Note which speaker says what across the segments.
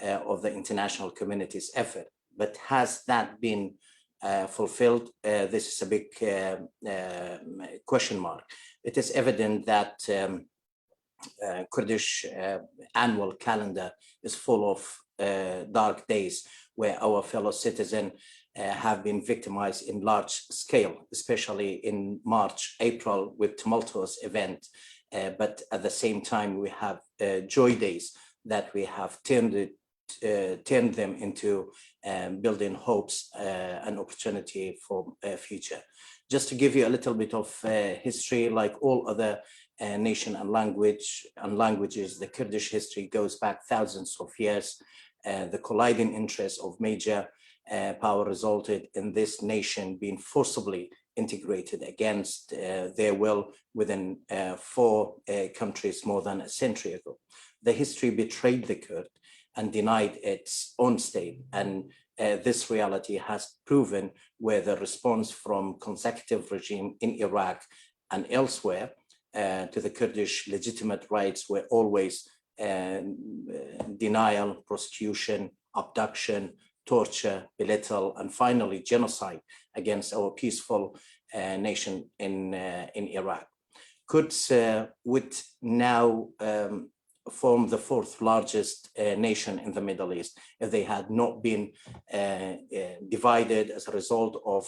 Speaker 1: of the international community's effort. But has that been fulfilled? This is a big question mark. It is evident that Kurdish annual calendar is full of dark days where our fellow citizens have been victimized in large scale, especially in March, April with tumultuous events. But at the same time, we have joy days that we have turned them into building hopes and opportunity for future. Just to give you a little bit of history, like all other nation and languages, the Kurdish history goes back thousands of years. The colliding interests of major power resulted in this nation being forcibly integrated against their will within 4 countries more than a century ago. The history betrayed the Kurd and denied its own state, and this reality has proven where the response from consecutive regime in Iraq and elsewhere to the Kurdish legitimate rights were always denial, prosecution, abduction, torture, belittle, and finally genocide against our peaceful nation in Iraq. Kurds would now form the 4th largest nation in the Middle East if they had not been divided as a result of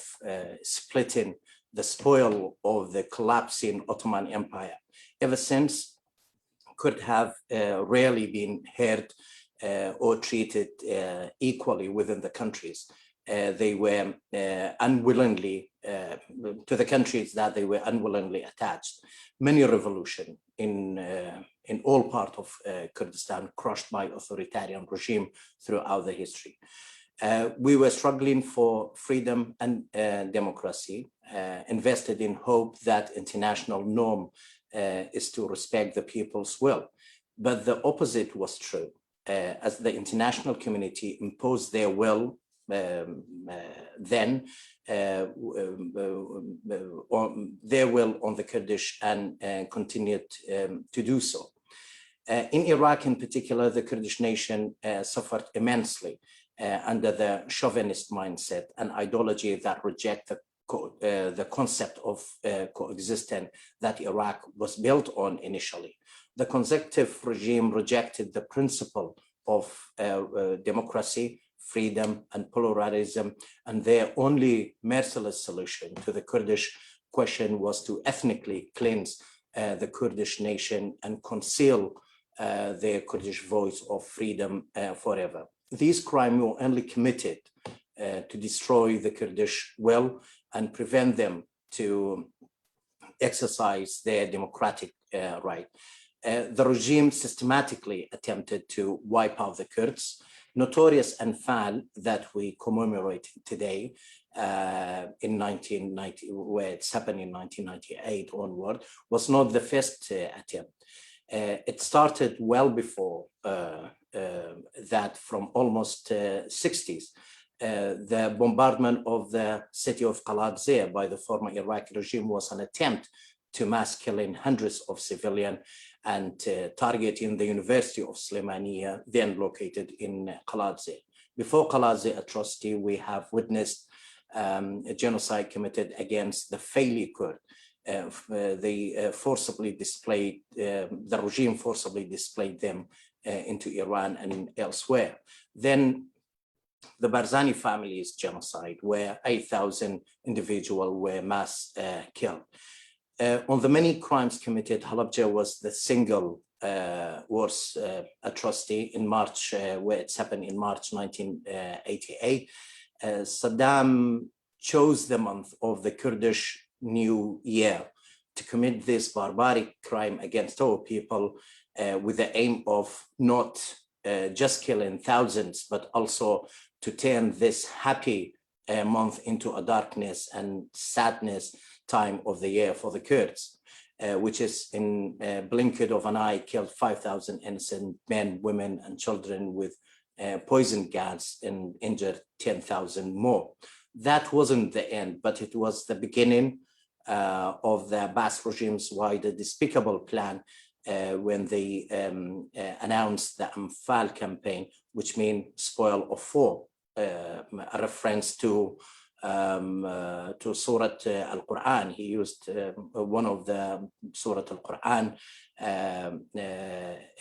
Speaker 1: splitting the spoil of the collapsing Ottoman Empire. Ever since, Kurds have rarely been heard or treated equally within the countries. They were unwillingly, to the countries that they were unwillingly attached. Many revolutions in all parts of Kurdistan crushed by authoritarian regime throughout the history. We were struggling for freedom and democracy, invested in hope that international norm is to respect the people's will. But the opposite was true. As the international community imposed their will then their will on the Kurdish and continued to do so. In Iraq in particular, the Kurdish nation suffered immensely under the chauvinist mindset and ideology that reject the concept of coexistence that Iraq was built on initially. The consecutive regime rejected the principle of democracy, freedom, and pluralism, and their only merciless solution to the Kurdish question was to ethnically cleanse the Kurdish nation and conceal their Kurdish voice of freedom forever. These crimes were only committed to destroy the Kurdish will and prevent them to exercise their democratic right. The regime systematically attempted to wipe out the Kurds. Notorious Anfal that we commemorate today in 1990, where it's happened in 1998 onward, was not the first attempt. It started well before that, from almost 60s. The bombardment of the city of Qaladzeh by the former Iraqi regime was an attempt to mass killing hundreds of civilians and targeting the University of Slemania, then located in Qaladzeh. Before Qaladzeh atrocity, we have witnessed a genocide committed against the Faili Kurd. The regime forcibly displaced them into Iran and elsewhere. Then the Barzani family's genocide, where 8,000 individuals were mass killed. On the many crimes committed, Halabja was the single worst atrocity in March, where it's happened in March 1988. Saddam chose the month of the Kurdish New Year to commit this barbaric crime against our people with the aim of not just killing thousands, but also to turn this happy month into a darkness and sadness time of the year for the Kurds, which is in a blink of an eye killed 5,000 innocent men, women, and children with poison gas and injured 10,000 more. That wasn't the end, but it was the beginning of the Abbas regime's wider despicable plan when they announced the Anfal campaign, which means spoil of war, a reference to Surah Al-Quran. He used one of the Surah Al-Quran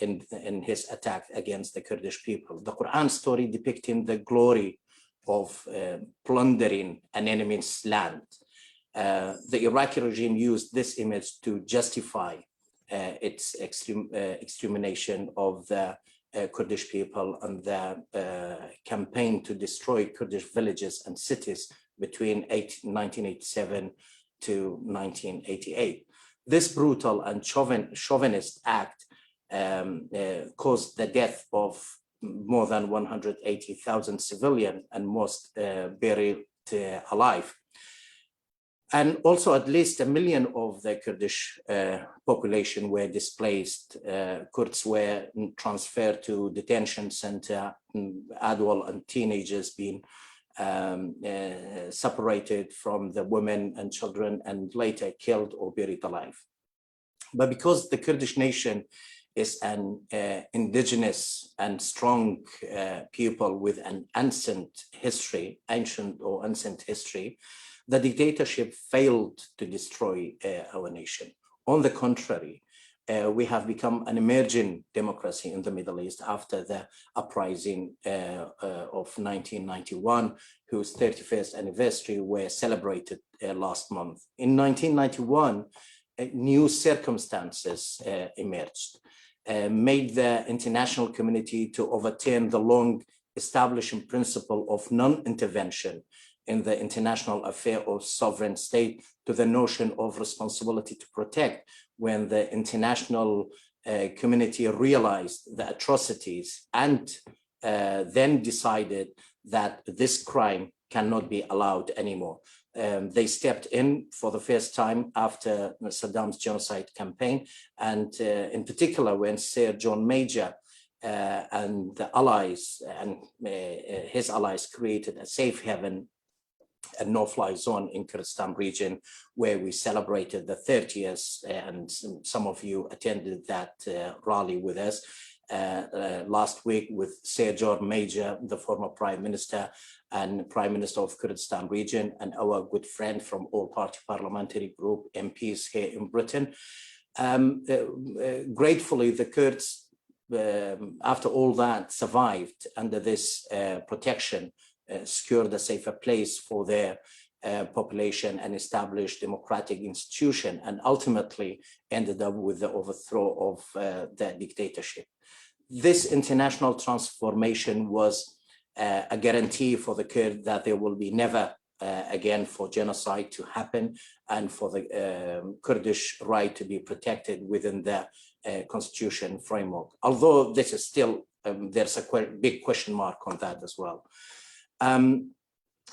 Speaker 1: in his attack against the Kurdish people. The Quran story depicting the glory of plundering an enemy's land. The Iraqi regime used this image to justify its extermination of the Kurdish people and the campaign to destroy Kurdish villages and cities between 1987 to 1988. This brutal and chauvinist act caused the death of more than 180,000 civilians and most buried alive. And also at least 1 million of the Kurdish population were displaced. Kurds were transferred to detention center, adult and teenagers being separated from the women and children and later killed or buried alive. But because the Kurdish nation is an indigenous and strong people with an ancient history, the dictatorship failed to destroy our nation. On the contrary, we have become an emerging democracy in the Middle East after the uprising of 1991, whose 31st anniversary were celebrated last month. In 1991, new circumstances emerged, made the international community to overturn the long establishing principle of non-intervention in the international affair of sovereign state to the notion of responsibility to protect, when the international community realized the atrocities and then decided that this crime cannot be allowed anymore. They stepped in for the first time after Saddam's genocide campaign, and in particular when Sir John Major and the allies and his allies created a safe haven, a no-fly zone in Kurdistan region, where we celebrated the 30th, and some of you attended that rally with us last week with Sir John Major, the former Prime Minister and Prime Minister of Kurdistan region, and our good friend from all-party parliamentary group, MPs here in Britain. Gratefully, the Kurds, after all that, survived under this protection, secured a safer place for their population and established democratic institution, and ultimately ended up with the overthrow of the dictatorship. This international transformation was a guarantee for the Kurds that there will be never again for genocide to happen, and for the Kurdish right to be protected within the constitution framework. Although this is still, there's a big question mark on that as well.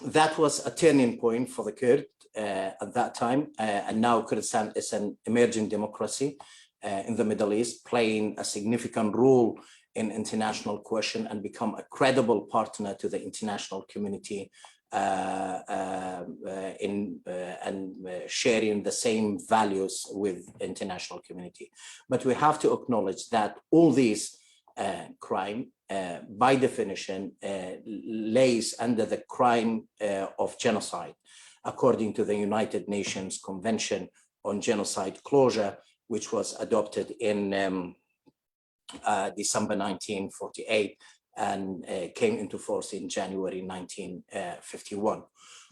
Speaker 1: That was a turning point for the Kurd at that time, and now Kurdistan is an emerging democracy in the Middle East, playing a significant role in international question and become a credible partner to the international community and sharing the same values with international community. But we have to acknowledge that all these crime, by definition, lays under the crime of genocide, according to the United Nations Convention on Genocide Closure, which was adopted in December 1948 and came into force in January 1951.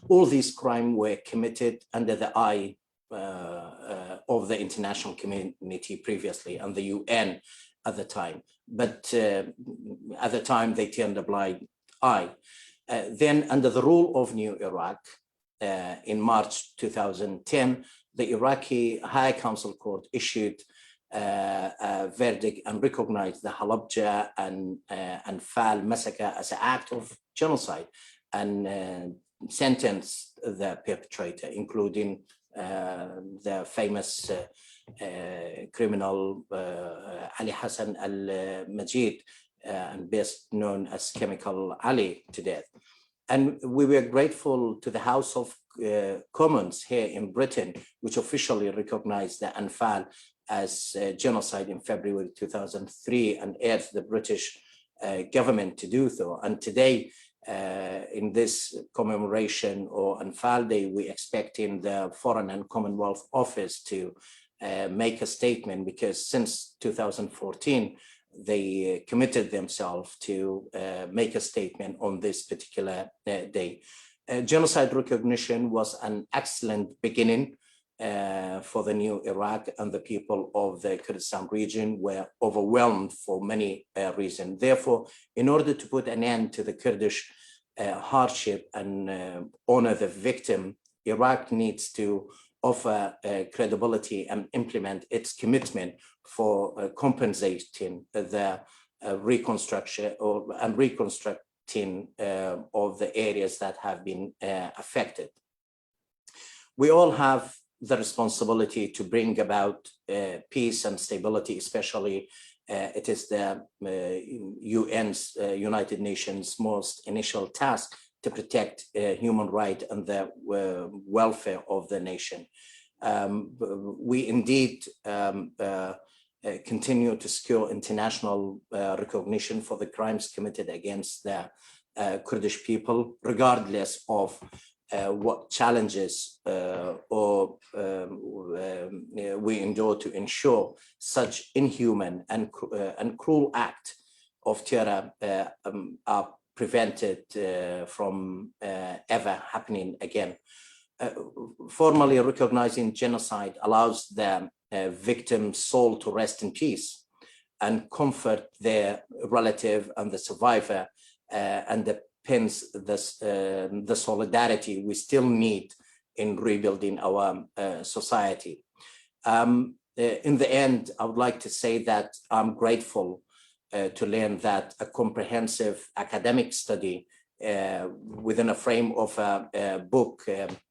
Speaker 1: All these crimes were committed under the eye of the international community previously and the UN at the time. But at the time, they turned a blind eye. Then under the rule of New Iraq, in March 2010, the Iraqi High Council Court issued a verdict and recognized the Halabja and Anfal massacre as an act of genocide, and sentenced the perpetrator, including the famous criminal Ali Hassan al-Majid, and best known as Chemical Ali, to death. And we were grateful to the House of Commons here in Britain, which officially recognized the Anfal as genocide in February 2003 and urged the British government to do so. And today, in this commemoration or Anfal Day, we expecting the Foreign and Commonwealth Office to make a statement, because since 2014, they committed themselves to make a statement on this particular day. Genocide recognition was an excellent beginning for the new Iraq, and the people of the Kurdistan region were overwhelmed for many reasons. Therefore, in order to put an end to the Kurdish hardship and honor the victim, Iraq needs to offer credibility and implement its commitment for compensating the reconstruction and reconstructing of the areas that have been affected. We all have the responsibility to bring about peace and stability, especially it is the UN's, United Nations, most initial task to protect human rights and the welfare of the nation. We indeed continue to secure international recognition for the crimes committed against the Kurdish people, regardless of what challenges we endure to ensure such inhuman and cruel act of terror are prevented from ever happening again. Formally recognizing genocide allows the victim's soul to rest in peace and comfort their relative and the survivor, and depends the solidarity we still need in rebuilding our society. In the end, I would like to say that I'm grateful to learn that a comprehensive academic study within a frame of a book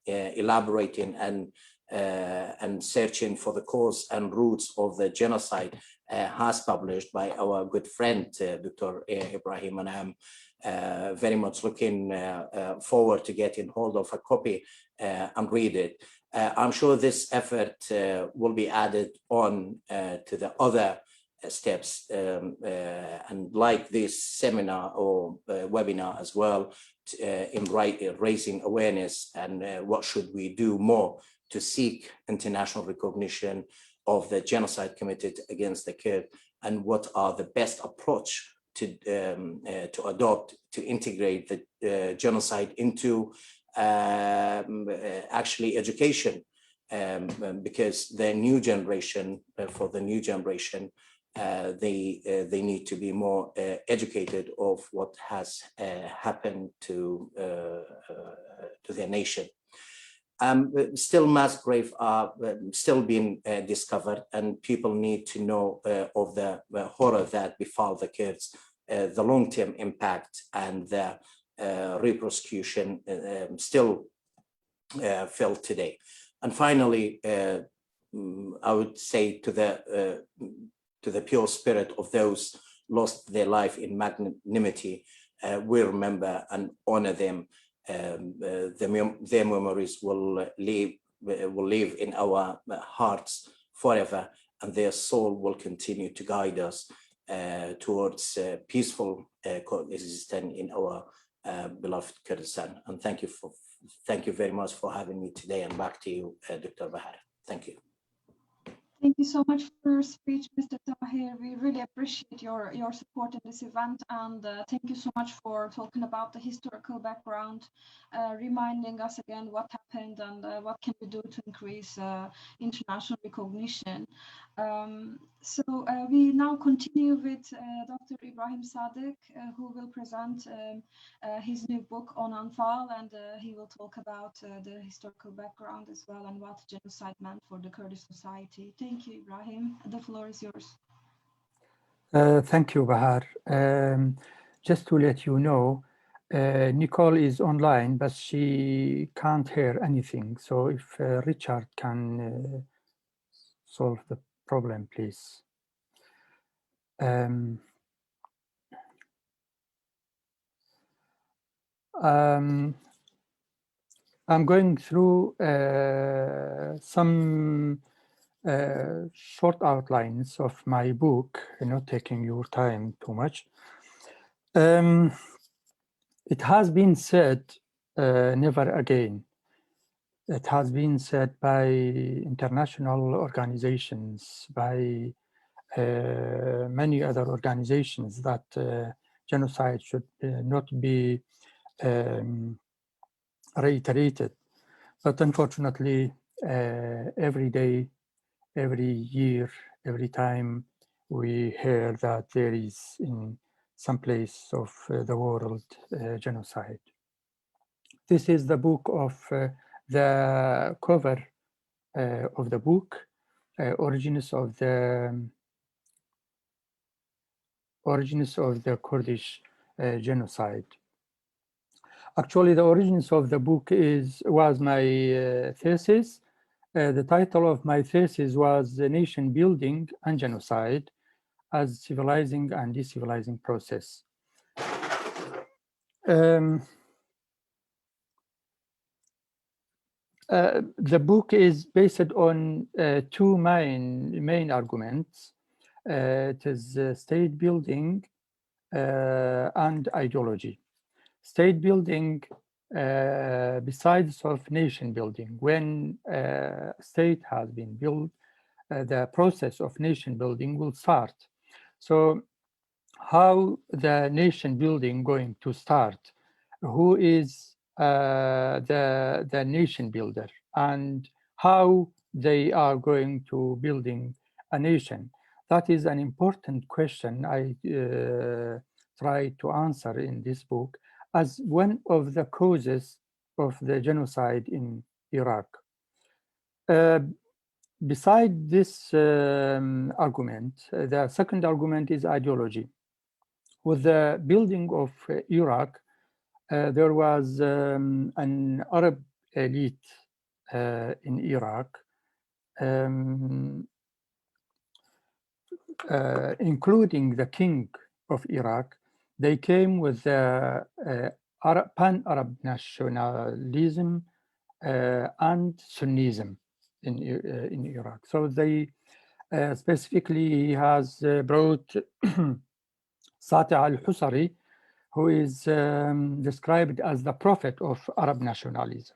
Speaker 1: elaborating and searching for the cause and roots of the genocide has published by our good friend Dr. Ibrahim, and I'm very much looking forward to getting hold of a copy and read it. I'm sure this effort will be added on to the other steps, and like this seminar or webinar as well, in raising awareness and what should we do more to seek international recognition of the genocide committed against the Kurds, and what are the best approach to adopt to integrate the genocide into actually education, because the new generation, for the new generation, they need to be more educated of what has happened to their nation. Still mass graves are still being discovered, and people need to know of the horror that befall the Kurds, the long-term impact and the repercussion still felt today. And finally, I would say to the pure spirit of those lost their life in magnanimity, we remember and honor them. Their memories will live in our hearts forever, and their soul will continue to guide us towards peaceful coexistence in our beloved Kurdistan. And thank you very much for having me today. And back to you, Dr. Bahar. Thank you.
Speaker 2: Thank you so much for your speech, Mr. Tahir. We really appreciate your support in this event, and thank you so much for talking about the historical background, reminding us again what happened and what can we do to increase international recognition. So we now continue with Dr. Ibrahim Sadek, who will present his new book on Anfal, and he will talk about the historical background as well and what genocide meant for the Kurdish society. Thank you, Ibrahim. The floor is yours.
Speaker 3: Thank you, Bahar. Just to let you know, Nicole is online, but she can't hear anything. So if Richard can solve the problem, please. I'm going through some short outlines of my book, not taking your time too much. It has been said, never again. It has been said by international organizations, by many other organizations, that genocide should not be reiterated. But unfortunately, every day, every year, every time we hear that there is in some place of the world genocide. This is the book of the cover of the book, origins of the Kurdish genocide. Actually, the origins of the book was my thesis. The title of my thesis was Nation Building and Genocide as Civilizing and Decivilizing Process. The book is based on two main arguments. It is state building and ideology. State building besides of nation building. When a state has been built, the process of nation building will start. So how the nation building going to start? Who is the nation builder, and how they are going to building a nation? That is an important question I try to answer in this book as one of the causes of the genocide in Iraq. Beside this argument, the second argument is ideology. With the building of Iraq, there was an Arab elite in Iraq, including the king of Iraq. They came with the pan-Arab nationalism and Sunnism in Iraq. So they specifically, he has brought Sati al-Husari, who is described as the prophet of Arab nationalism.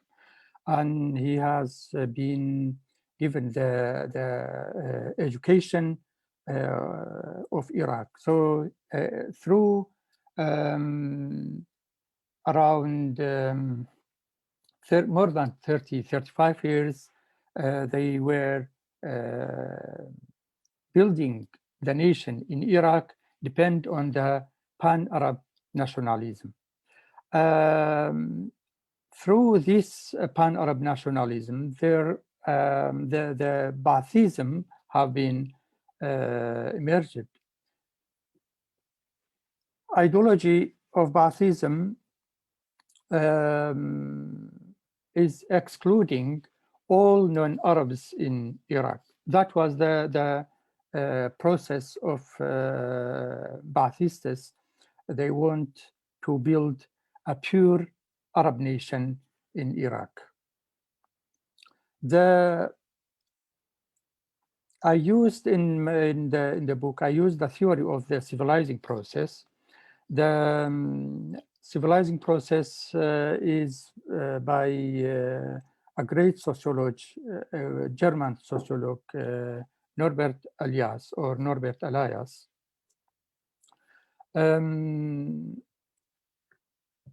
Speaker 3: And he has been given the education of Iraq. So through around more than 35 years, they were building the nation in Iraq depend on the pan-Arab nationalism. Through this pan-Arab nationalism, the Baathism have been emerged. Ideology of Baathism is excluding all non-Arabs in Iraq. That was the process of Baathists. They want to build a pure Arab nation in Iraq. I used in the book, I used the theory of the civilizing process. The civilizing process is by a great sociologist, German sociologist, Norbert Elias.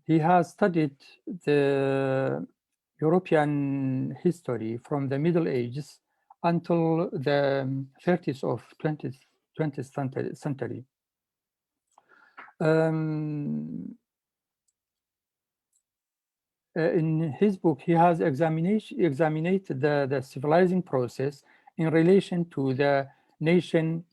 Speaker 3: He has studied the European history from the Middle Ages until the 30s of 20th century. In his book, he has examined the civilizing process in relation to the nation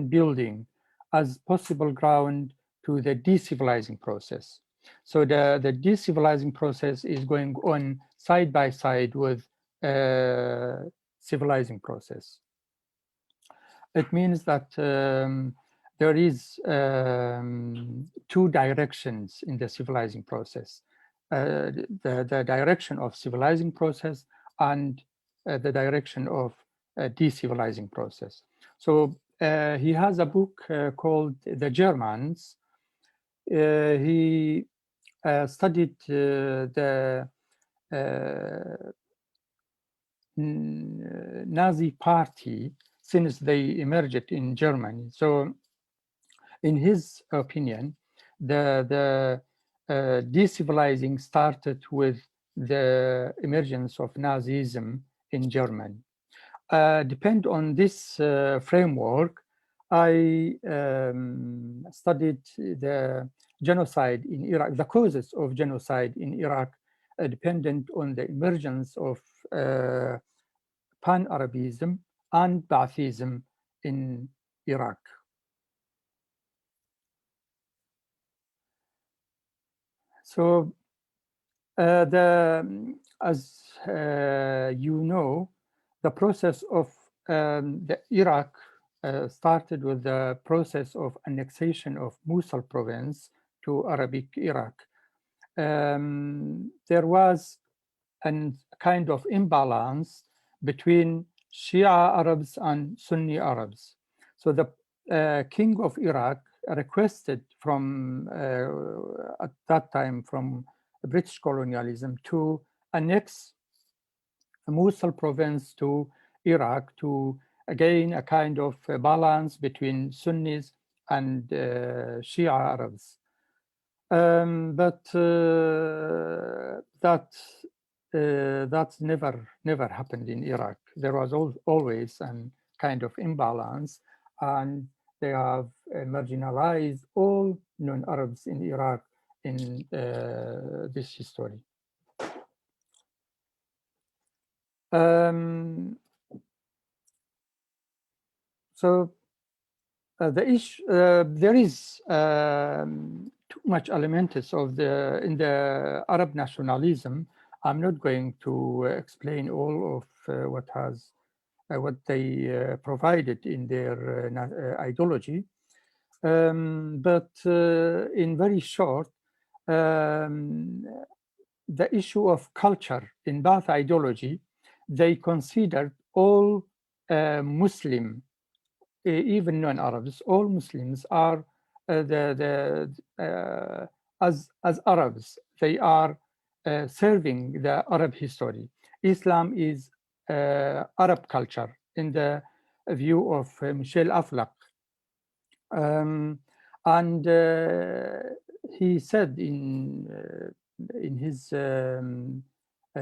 Speaker 3: building as possible ground to the decivilizing process. So the decivilizing process is going on side by side with civilizing process. It means that there is two directions in the civilizing process. The direction of civilizing process and the direction of de-civilizing process. So he has a book called The Germans. He studied the Nazi party since they emerged in Germany. So in his opinion, the de-civilizing started with the emergence of Nazism in Germany. Depend on this framework, I studied the genocide in Iraq, the causes of genocide in Iraq, dependent on the emergence of Pan-Arabism and Baathism in Iraq. So as you know, the process of the Iraq started with the process of annexation of Mosul province to Arabic Iraq. There was a kind of imbalance between Shia Arabs and Sunni Arabs. So the king of Iraq requested from, at that time, from British colonialism to annex Mosul province to Iraq to gain a kind of balance between Sunnis and Shia Arabs. But that never happened in Iraq. There was always a kind of imbalance, and they have marginalized all non-Arabs in Iraq in this history. So the issue, there is too much elements of in the Arab nationalism. I'm not going to explain all of what they provided in their ideology, but in very short, the issue of culture in Ba'ath ideology, they considered all Muslim, even non-Arabs, all Muslims are as Arabs. They are serving the Arab history. Islam is Arab culture in the view of Michel Aflaq. And he said in his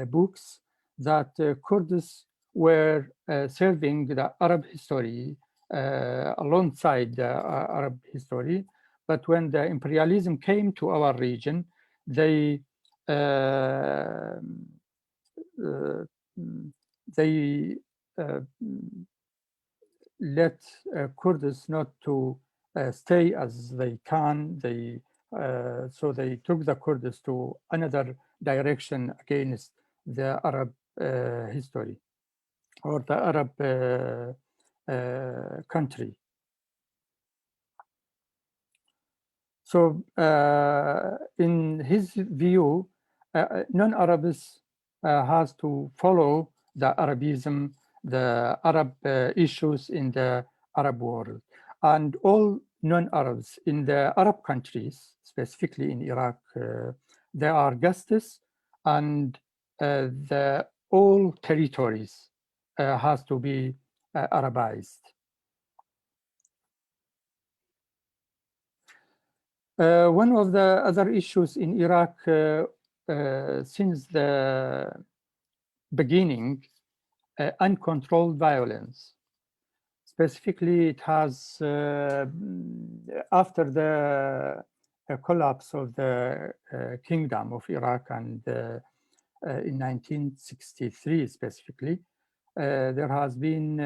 Speaker 3: books that Kurds were serving the Arab history alongside the Arab history, but when the imperialism came to our region, they let Kurds not to stay as they can. So they took the Kurds to another direction against the Arab history or the Arab country. So in his view, non-Arabs has to follow the Arabism, the Arab issues in the Arab world. And all non-Arabs in the Arab countries, specifically in Iraq, they are guests, and all territories has to be Arabized. One of the other issues in Iraq since the beginning, uncontrolled violence. Specifically, it has, after the collapse of the Kingdom of Iraq and in 1963 specifically, there has been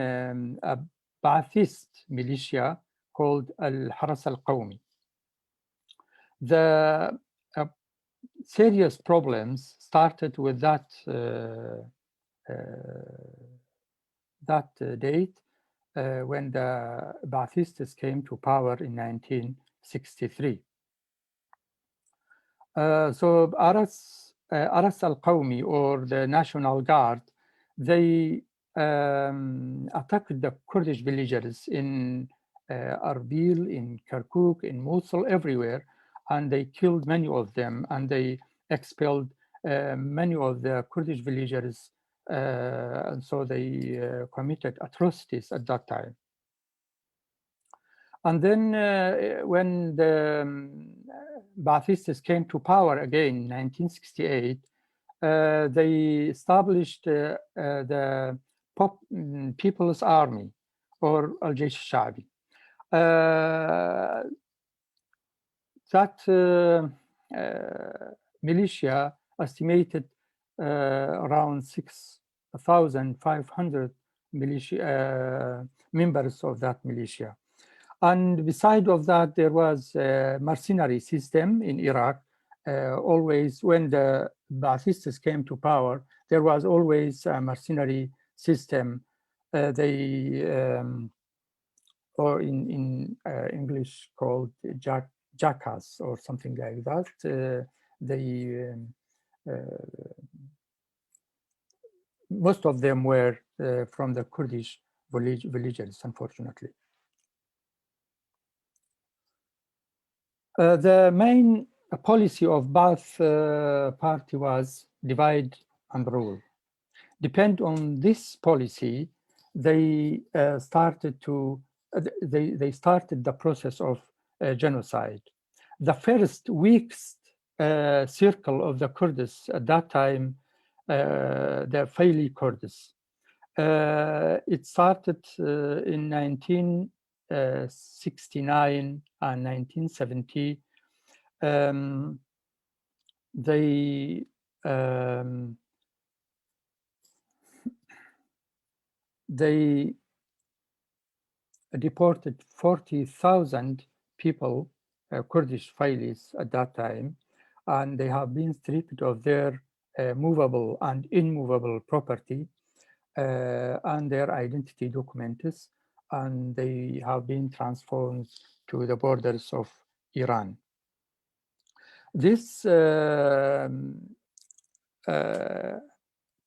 Speaker 3: a Ba'athist militia called Al-Haras al-Qawmi. The serious problems started with that date when the Baathists came to power in 1963. So Aras al-Qawmi, or the National Guard, they attacked the Kurdish villagers in Arbil, in Kirkuk, in Mosul, everywhere, and they killed many of them, and they expelled many of the Kurdish villagers, and so they committed atrocities at that time. And then when the Baathists came to power again in 1968, they established the People's Army, or Al-Jaysh al-Sha'bi. That militia estimated around 6,500 members of that militia. And beside of that, there was a mercenary system in Iraq. Always when the Baathists came to power, there was always a mercenary system. Or in English called jackass or something like that. Most of them were from the Kurdish villagers, unfortunately. The main policy of Baath party was divide and rule. Depend on this policy, they started the process of genocide. The first weakest circle of the Kurds at that time, the Faili Kurds. It started in 1969 and 1970. They deported 40,000 people, Kurdish Failis at that time, and they have been stripped of their movable and immovable property and their identity documents, and they have been transformed to the borders of Iran. This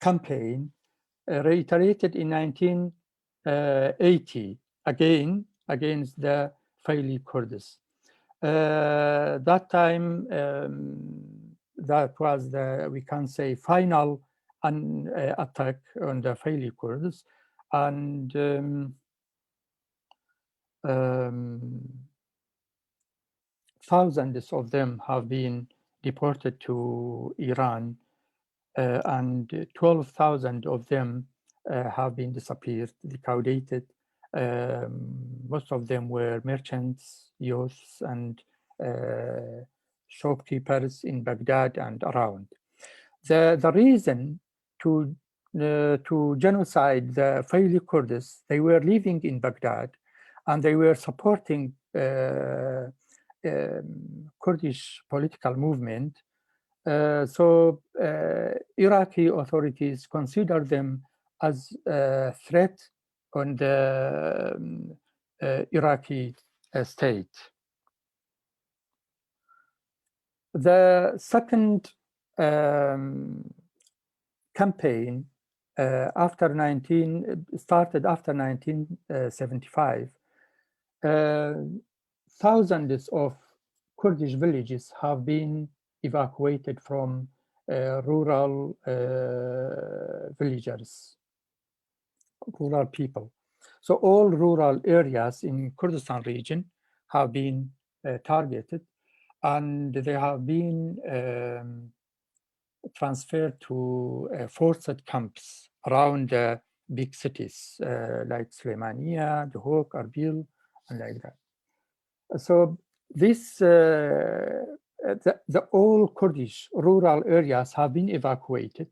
Speaker 3: campaign reiterated in 1980 again against the Faili Kurds. That time, that was the, we can say, final attack on the Faili Kurds, and thousands of them have been deported to Iran, and 12,000 of them have been disappeared, liquidated. Most of them were merchants, youths, and shopkeepers in Baghdad and around. The reason to genocide the Faili Kurds, they were living in Baghdad, and they were supporting Kurdish political movement. So Iraqi authorities consider them as a threat on the Iraqi state. The second campaign started after 1975. Thousands of Kurdish villages have been evacuated from rural villagers, rural people. So all rural areas in Kurdistan region have been targeted, and they have been transferred to forced camps around the big cities like Suleimania, Duhok, Arbil, and like that. So this, the all Kurdish rural areas have been evacuated,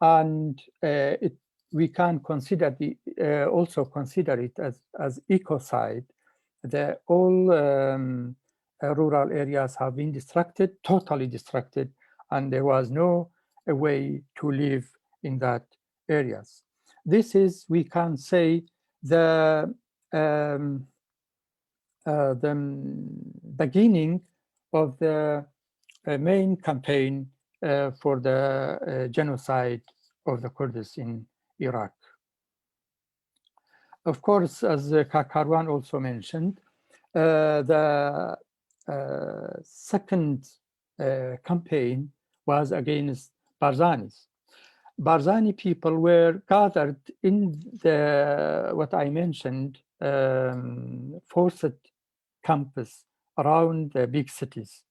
Speaker 3: and we can consider also consider it as ecocide. All rural areas have been destructed, totally destructed, and there was no way to live in that areas. This is, we can say, the beginning of the main campaign for the genocide of the Kurds in Iraq. Of course, as Karwan also mentioned, the second campaign was against Barzanis. Barzani people were gathered in the, what I mentioned, forced campus around the big cities.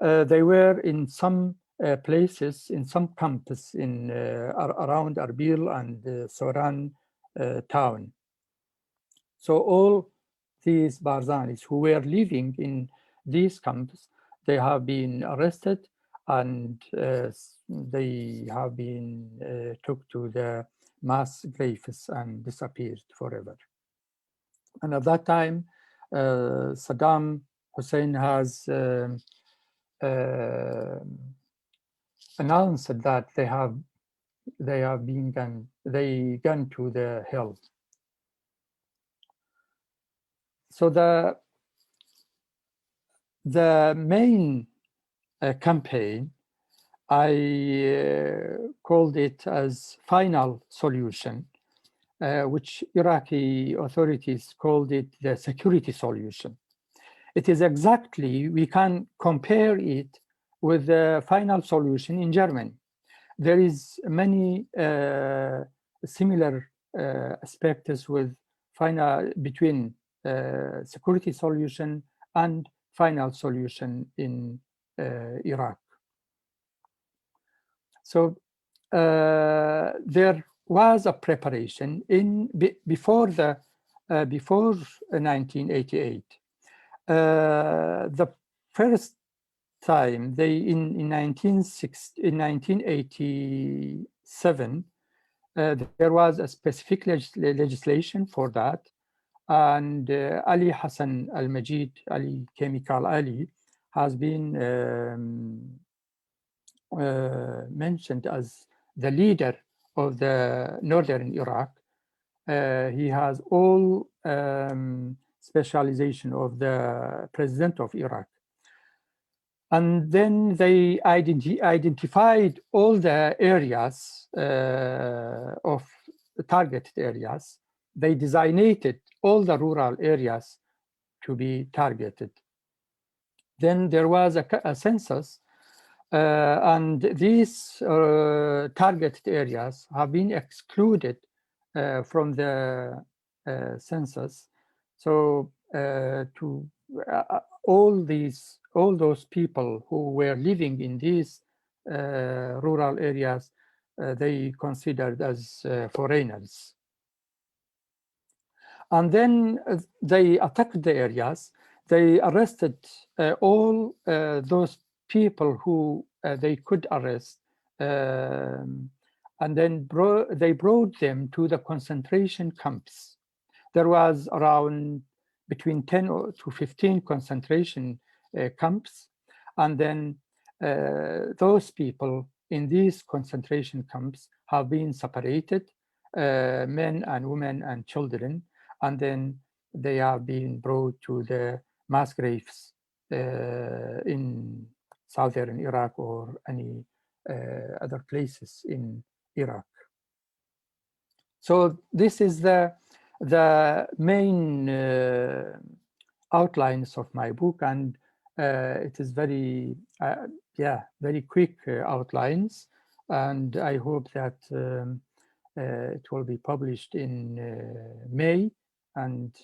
Speaker 3: They were in some places, in some campus in around Arbil and Soran town. So all these Barzanis who were living in these camps, they have been arrested and they have been took to the mass graves and disappeared forever. And at that time, Saddam Hussein has announced that they have been gone to the hell. So the main campaign, I called it as final solution, which Iraqi authorities called it the security solution. It is exactly, we can compare it with the final solution in Germany. There is many similar aspects with between security solution and final solution in Iraq. So there was a preparation before 1988. The first time in 1987 there was a specific legislation for that, and Ali Hassan al-Majid, Ali Chemical Ali, has been mentioned as the leader of the northern Iraq. He has all specialization of the president of Iraq. And then they identified all the areas of the targeted areas. They designated all the rural areas to be targeted. Then there was a census, and these targeted areas have been excluded from the census. So all those people who were living in these rural areas, they considered as foreigners. And then they attacked the areas. They arrested all those people who they could arrest, and then they brought them to the concentration camps. There was around between 10 to 15 concentration camps, and then those people in these concentration camps have been separated, men and women and children, and then they have been brought to the mass graves in southern Iraq or any other places in Iraq. So this is the main outlines of my book, and it is very quick outlines, and I hope that it will be published in May, and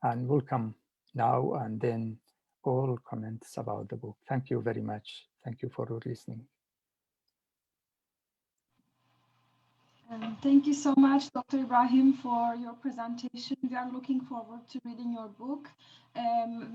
Speaker 3: and welcome now and then all comments about the book. Thank you very much. Thank you for listening.
Speaker 2: Thank you so much, Dr. Ibrahim, for your presentation. We are looking forward to reading your book.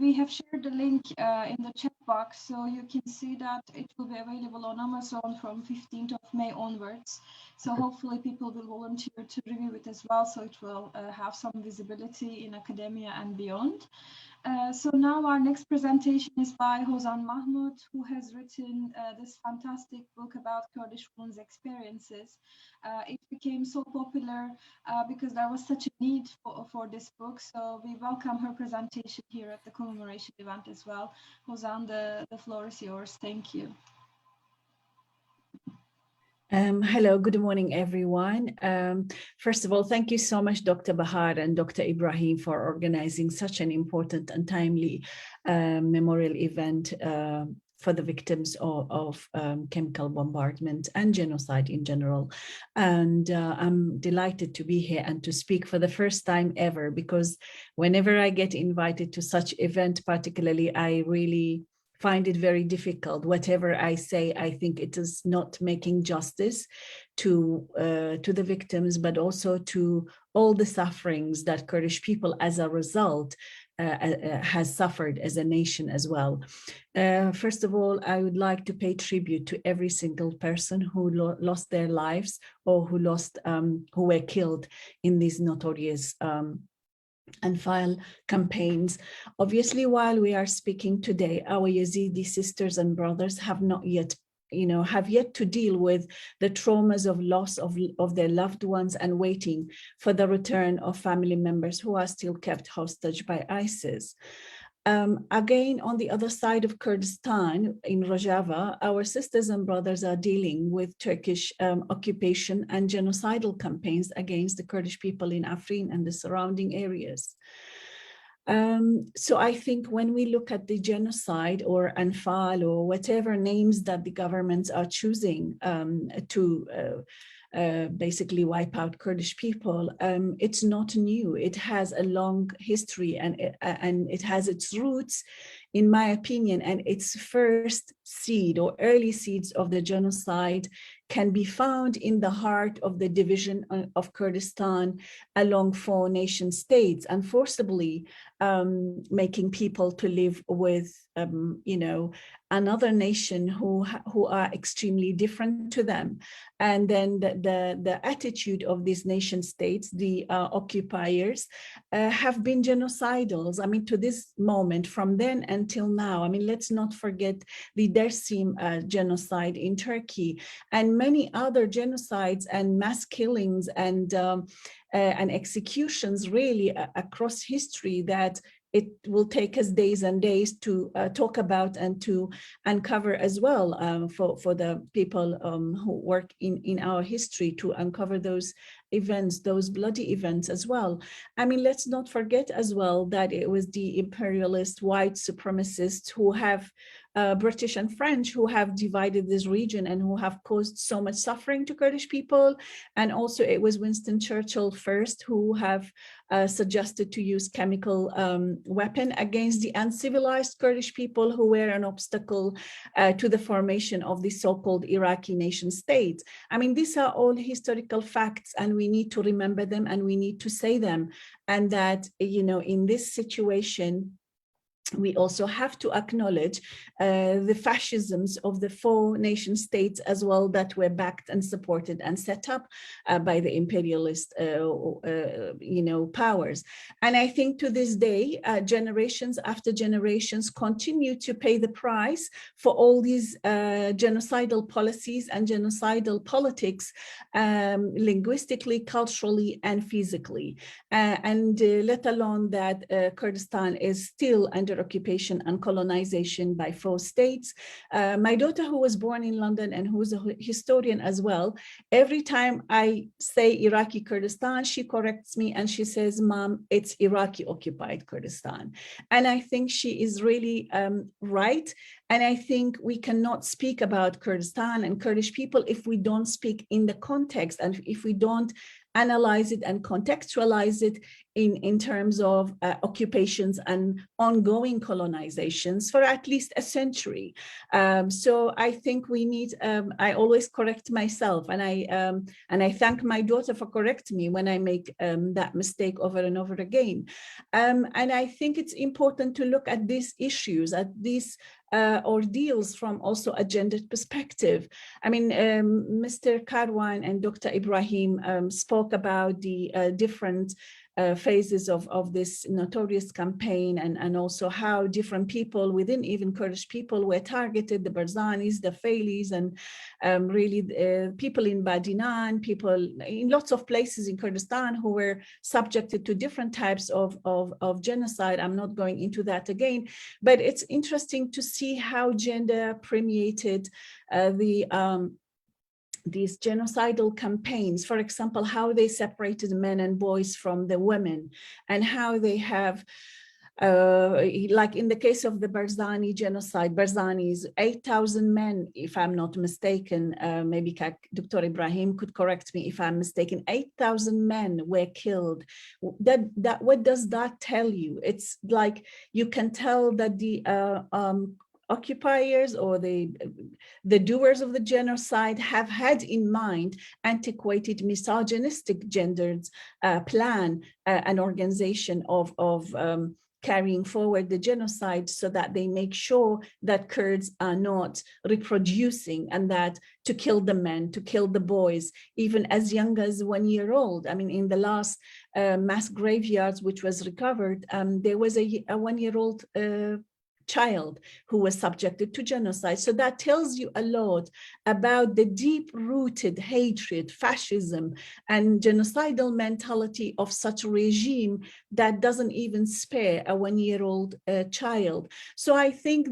Speaker 2: We have shared the link in the chat box, so you can see that it will be available on Amazon from 15th of May onwards. So hopefully people will volunteer to review it as well, so it will have some visibility in academia and beyond. So now our next presentation is by Hozan Mahmoud, who has written this fantastic book about Kurdish women's experiences. It became so popular because there was such a need for this book. So we welcome her presentation here at the commemoration event as well. Hozan, the floor is yours. Thank you.
Speaker 4: Hello, good morning, everyone. First of all, thank you so much, Dr. Bahar and Dr. Ibrahim, for organizing such an important and timely memorial event for the victims of chemical bombardment and genocide in general. And I'm delighted to be here and to speak for the first time ever, because whenever I get invited to such event, particularly, I really find it very difficult. Whatever I say, I think it is not making justice to the victims, but also to all the sufferings that Kurdish people as a result has suffered as a nation as well. First of all, I would like to pay tribute to every single person who lost their lives or who were killed in these notorious Anfal campaigns. Obviously, while we are speaking today, our Yazidi sisters and brothers have not yet, have yet to deal with the traumas of loss of their loved ones and waiting for the return of family members who are still kept hostage by ISIS. Again, on the other side of Kurdistan, in Rojava, our sisters and brothers are dealing with Turkish occupation and genocidal campaigns against the Kurdish people in Afrin and the surrounding areas. So I think when we look at the genocide or Anfal or whatever names that the governments are choosing to basically wipe out Kurdish people, it's not new. It has a long history and it has its roots, in my opinion, and its first seed or early seeds of the genocide can be found in the heart of the division of Kurdistan along 4 nation states and forcibly making people to live with, another nation who are extremely different to them. And then the attitude of these nation states, the occupiers, have been genocidal. I mean, to this moment, from then until now, I mean, let's not forget the Dersim genocide in Turkey and many other genocides and mass killings and executions really across history that it will take us days and days to talk about and to uncover as well for the people who work in our history to uncover those events, those bloody events as well. I mean, let's not forget as well that it was the imperialist white supremacists who have British and French who have divided this region and who have caused so much suffering to Kurdish people. And also it was Winston Churchill first who have suggested to use chemical weapon against the uncivilized Kurdish people who were an obstacle to the formation of the so-called Iraqi nation state. I mean, these are all historical facts and we need to remember them and we need to say them. And that, in this situation, we also have to acknowledge the fascisms of the 4 nation states as well that were backed and supported and set up by the imperialist, powers. And I think to this day, generations after generations continue to pay the price for all these genocidal policies and genocidal politics, linguistically, culturally, and physically. And let alone that Kurdistan is still under occupation and colonization by 4 states. My daughter, who was born in London and who's a historian as well, every time I say Iraqi Kurdistan, she corrects me and she says, Mom, it's Iraqi occupied Kurdistan. And I think she is really right. And I think we cannot speak about Kurdistan and Kurdish people if we don't speak in the context and if we don't analyze it and contextualize it in terms of occupations and ongoing colonizations for at least a century. So I think we need, I always correct myself and I thank my daughter for correcting me when I make that mistake over and over again. And I think it's important to look at these issues, at these ordeals from also a gendered perspective. I mean, Mr. Karwan and Dr. Ibrahim spoke about the different phases of this notorious campaign and also how different people within even Kurdish people were targeted, the Barzanis, the Failis, and really people in Badinan, people in lots of places in Kurdistan who were subjected to different types of genocide. I'm not going into that again, but it's interesting to see how gender permeated these genocidal campaigns, for example, how they separated men and boys from the women, and how they have, like in the case of the Barzani genocide, Barzanis, 8,000 men, if I'm not mistaken, maybe Dr. Ibrahim could correct me if I'm mistaken, 8,000 men were killed. What does that tell you? It's like you can tell that the occupiers or the doers of the genocide have had in mind antiquated, misogynistic, gendered plan, an organization of carrying forward the genocide, so that they make sure that Kurds are not reproducing, and that to kill the men, to kill the boys, even as young as 1 year old. I mean, in the last mass graveyards, which was recovered, there was a 1 year old child who was subjected to genocide. So that tells you a lot about the deep-rooted hatred, fascism, and genocidal mentality of such a regime that doesn't even spare a 1 year old child. So I think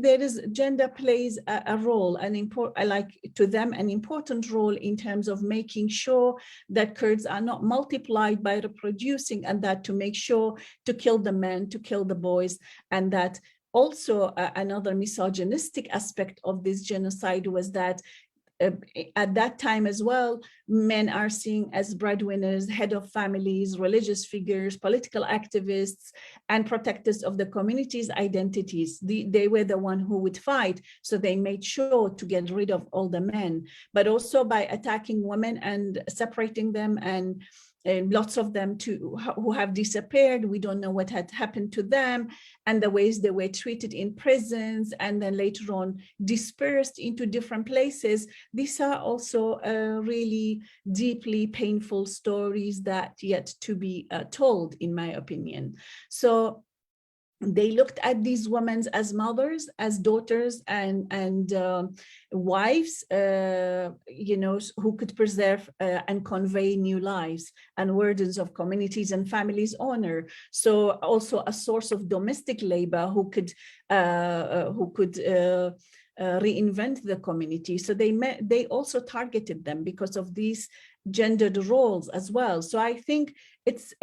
Speaker 4: gender plays a role, an important role in terms of making sure that Kurds are not multiplied by reproducing, and that to make sure to kill the men, to kill the boys, and that also, another misogynistic aspect of this genocide was that at that time as well, men are seen as breadwinners, head of families, religious figures, political activists, and protectors of the community's identities. They were the one who would fight, so they made sure to get rid of all the men, but also by attacking women and separating them, and lots of them who have disappeared. We don't know what had happened to them, and the ways they were treated in prisons, and then later on dispersed into different places. These are also really deeply painful stories that yet to be told, in my opinion. So they looked at these women as mothers, as daughters, and wives, who could preserve and convey new lives and wardens of communities and families' honor. So also a source of domestic labor who could reinvent the community. So they also targeted them because of these gendered roles as well. So I think it's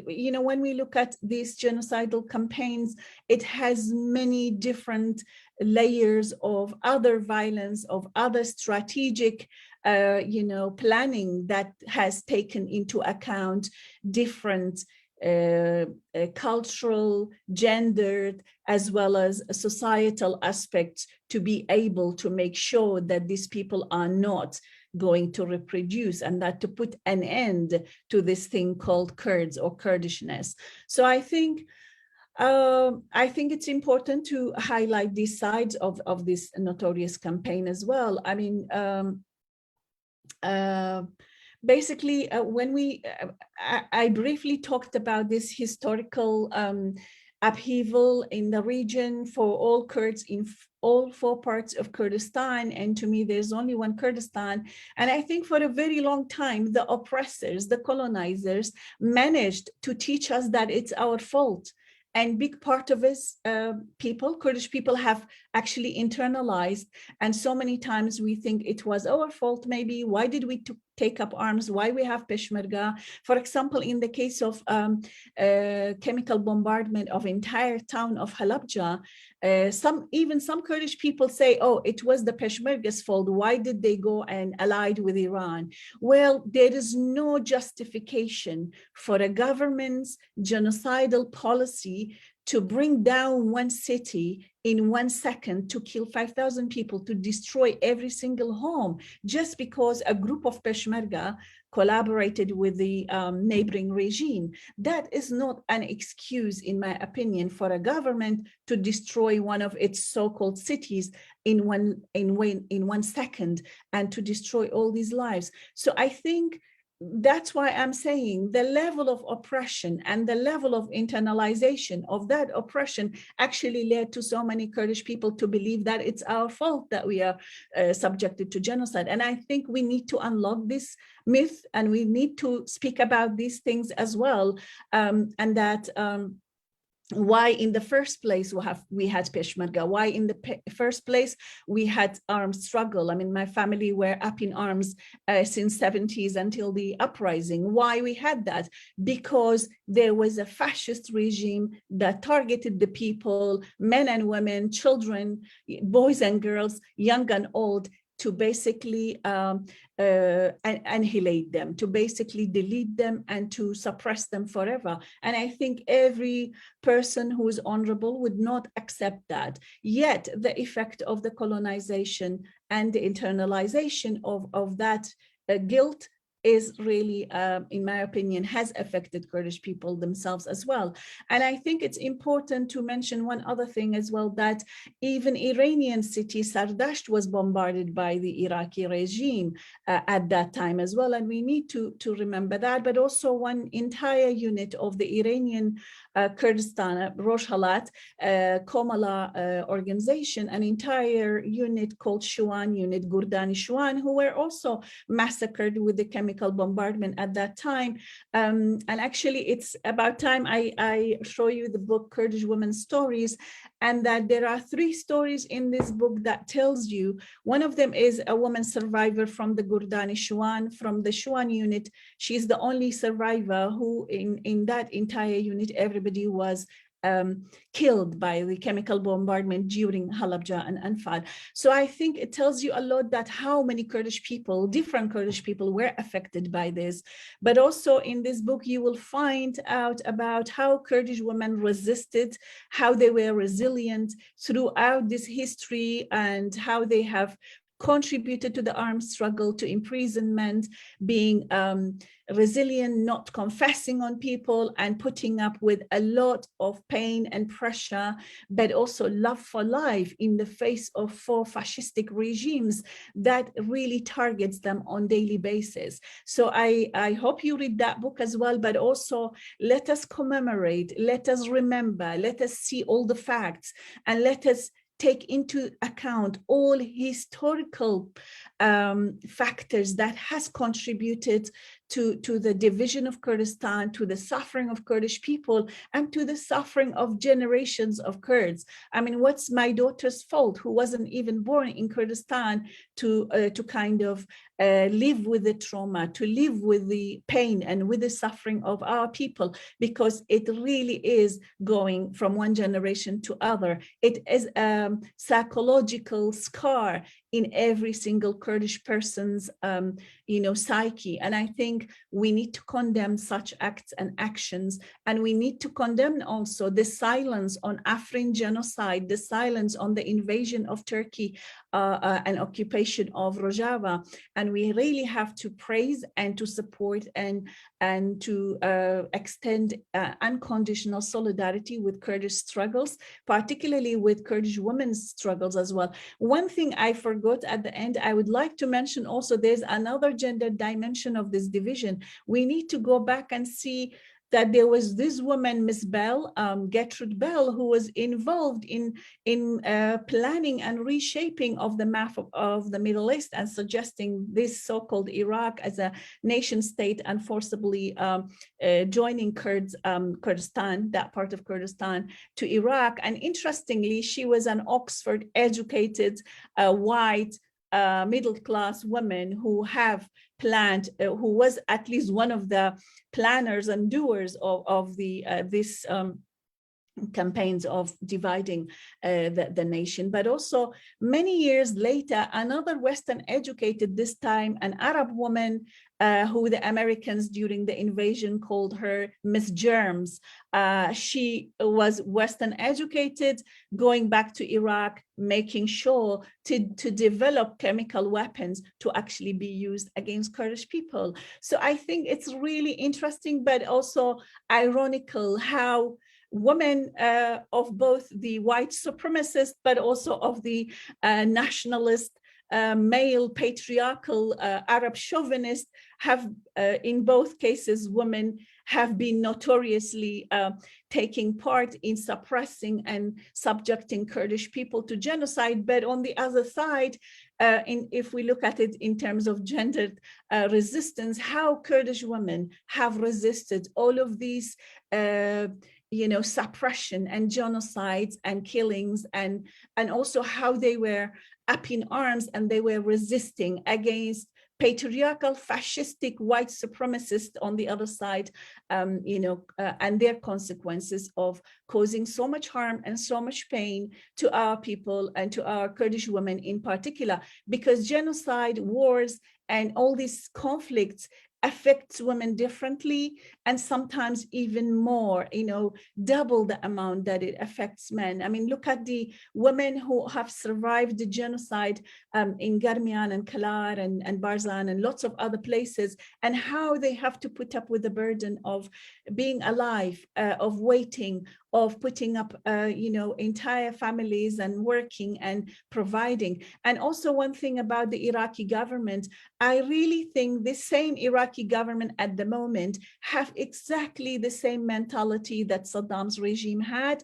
Speaker 4: when we look at these genocidal campaigns, it has many different layers of other violence, of other strategic planning that has taken into account different cultural, gendered, as well as societal aspects to be able to make sure that these people are not going to reproduce, and that to put an end to this thing called Kurds or Kurdishness. So I think it's important to highlight these sides of this notorious campaign as well. I mean, basically, when I briefly talked about this historical upheaval in the region for all Kurds in all 4 parts of Kurdistan, and to me there's only one Kurdistan, and I think for a very long time the oppressors, the colonizers, managed to teach us that it's our fault. And big part of us Kurdish people have actually internalized, and so many times we think it was our fault. Maybe why did we take up arms? Why we have Peshmerga? For example, in the case of chemical bombardment of entire town of Halabja, some Kurdish people say, oh, it was the Peshmerga's fault. Why did they go and allied with Iran? Well, there is no justification for a government's genocidal policy to bring down one city in 1 second, to kill 5,000 people, to destroy every single home, just because a group of Peshmerga collaborated with the neighboring regime. That is not an excuse, in my opinion, for a government to destroy one of its so-called cities in one second, and to destroy all these lives. So I think that's why I'm saying the level of oppression and the level of internalization of that oppression actually led to so many Kurdish people to believe that it's our fault that we are subjected to genocide. And I think we need to unlock this myth, and we need to speak about these things as well, and that why in the first place we had Peshmerga, why in the first place we had armed struggle. I mean, my family were up in arms since 70s until the uprising. Why we had that? Because there was a fascist regime that targeted the people, men and women, children, boys and girls, young and old, to basically annihilate them, to basically delete them and to suppress them forever. And I think every person who is honorable would not accept that. Yet the effect of the colonization and the internalization of that guilt is really, in my opinion, has affected Kurdish people themselves as well. And I think it's important to mention one other thing as well, that even Iranian city Sardasht was bombarded by the Iraqi regime at that time as well. And we need to remember that, but also one entire unit of the Iranian Kurdistan, Rojhalat, Komala organization, an entire unit called Shuan unit, Gurdani Shuan, who were also massacred with the chemical bombardment at that time. And actually, it's about time I show you the book Kurdish Women's Stories, and that there are 3 stories in this book that tells you. One of them is a woman survivor from the Gurdani Shuan, from the Shuan unit. She's the only survivor who in that entire unit, everybody was killed by the chemical bombardment during Halabja and Anfal. So I think it tells you a lot that how many Kurdish people, different Kurdish people, were affected by this. But also in this book, you will find out about how Kurdish women resisted, how they were resilient throughout this history, and how they have contributed to the armed struggle, to imprisonment, being resilient, not confessing on people, and putting up with a lot of pain and pressure, but also love for life in the face of 4 fascistic regimes that really targets them on daily basis. So I hope you read that book as well, but also let us commemorate, let us remember, let us see all the facts, and let us take into account all historical factors that has contributed to the division of Kurdistan, to the suffering of Kurdish people, and to the suffering of generations of Kurds. I mean, what's my daughter's fault, who wasn't even born in Kurdistan, to kind of live with the trauma, to live with the pain and with the suffering of our people, because it really is going from one generation to other. It is a psychological scar in every single Kurdish person's psyche. And I think we need to condemn such acts and actions, and we need to condemn also the silence on Afrin genocide, the silence on the invasion of Turkey and occupation of Rojava. And we really have to praise and to support and to extend unconditional solidarity with Kurdish struggles, particularly with Kurdish women's struggles as well. One thing I forgot at the end, I would like to mention also, there's another gender dimension of this division. We need to go back and see that there was this woman, Miss Bell, Gertrude Bell, who was involved in planning and reshaping of the map of the Middle East, and suggesting this so-called Iraq as a nation state, and forcibly joining Kurdistan, that part of Kurdistan, to Iraq. And interestingly, she was an Oxford-educated, white, middle-class woman who who was at least one of the planners and doers of this campaigns of dividing the nation. But also many years later, another Western educated, this time an Arab woman, who the Americans during the invasion called her Miss Germs. She was Western educated, going back to Iraq, making sure to develop chemical weapons to actually be used against Kurdish people. So I think it's really interesting, but also ironical, how women of both the white supremacist, but also of the nationalist, male patriarchal Arab chauvinist, have in both cases, women have been notoriously taking part in suppressing and subjecting Kurdish people to genocide. But on the other side, if we look at it in terms of gendered resistance, how Kurdish women have resisted all of these suppression and genocides and killings, and also how they were up in arms and they were resisting against patriarchal, fascistic, white supremacists on the other side, and their consequences of causing so much harm and so much pain to our people and to our Kurdish women in particular, because genocide, wars, and all these conflicts affects women differently, and sometimes even more, double the amount that it affects men. I mean, look at the women who have survived the genocide in Garmian and Kalar and Barzan and lots of other places, and how they have to put up with the burden of being alive, of waiting, of putting up, entire families and working and providing. And also one thing about the Iraqi government, I really think this same Iraqi government at the moment have exactly the same mentality that Saddam's regime had.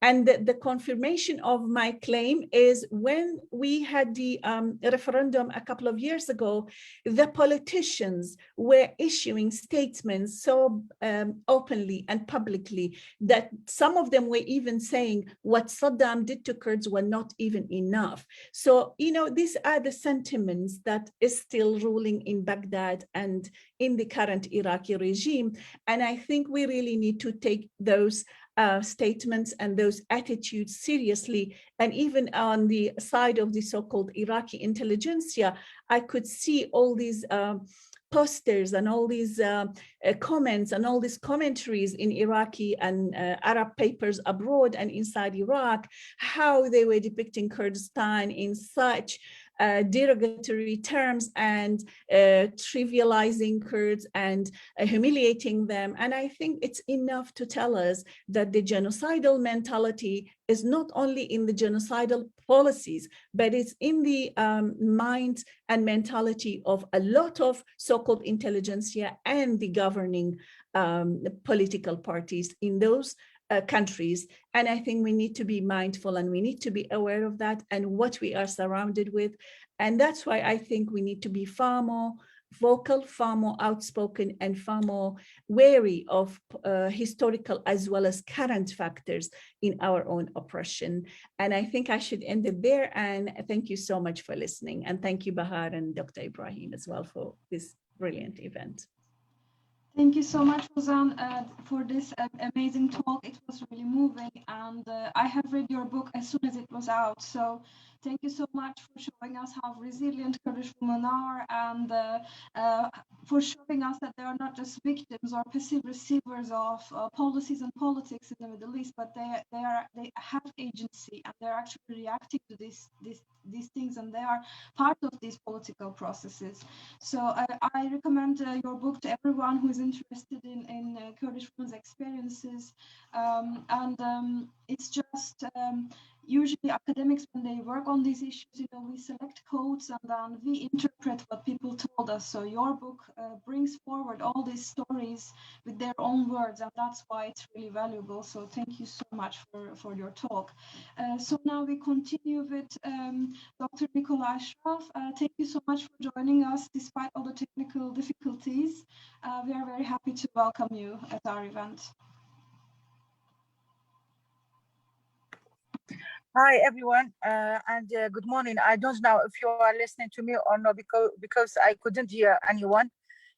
Speaker 4: And the confirmation of my claim is when we had the referendum a couple of years ago, the politicians were issuing statements so openly and publicly that some of them were even saying what Saddam did to Kurds were not even enough. So, these are the sentiments that is still ruling in Baghdad and in the current Iraqi regime. And I think we really need to take those statements and those attitudes seriously. And even on the side of the so-called Iraqi intelligentsia, I could see all these posters and all these comments and all these commentaries in Iraqi and Arab papers abroad and inside Iraq, how they were depicting Kurdistan in such derogatory terms and trivializing Kurds and humiliating them. And I think it's enough to tell us that the genocidal mentality is not only in the genocidal policies, but it's in the mind and mentality of a lot of so-called intelligentsia and the governing political parties in those countries. And I think we need to be mindful and we need to be aware of that and what we are surrounded with. And that's why I think we need to be far more vocal, far more outspoken, and far more wary of historical as well as current factors in our own oppression. And I think I should end it there. And thank you so much for listening. And thank you, Bahar and Dr. Ibrahim as well for this brilliant event.
Speaker 2: Thank you so much, Hozan, for this amazing talk. It was really moving, and I have read your book as soon as it was out. So thank you so much for showing us how resilient Kurdish women are, and for showing us that they are not just victims or passive receivers of policies and politics in the Middle East, but they have agency, and they're actually reacting to these things, and they are part of these political processes. So I recommend your book to everyone who is interested in Kurdish women's experiences, and it's just usually academics, when they work on these issues, we select quotes and then we interpret what people told us. So your book brings forward all these stories with their own words, and that's why it's really valuable. So thank you so much for your talk. So now we continue with Dr. Nicola Ashraf. Thank you so much for joining us despite all the technical difficulties. We are very happy to welcome you at our event.
Speaker 5: Hi everyone, and good morning. I don't know if you are listening to me or not, because I couldn't hear anyone,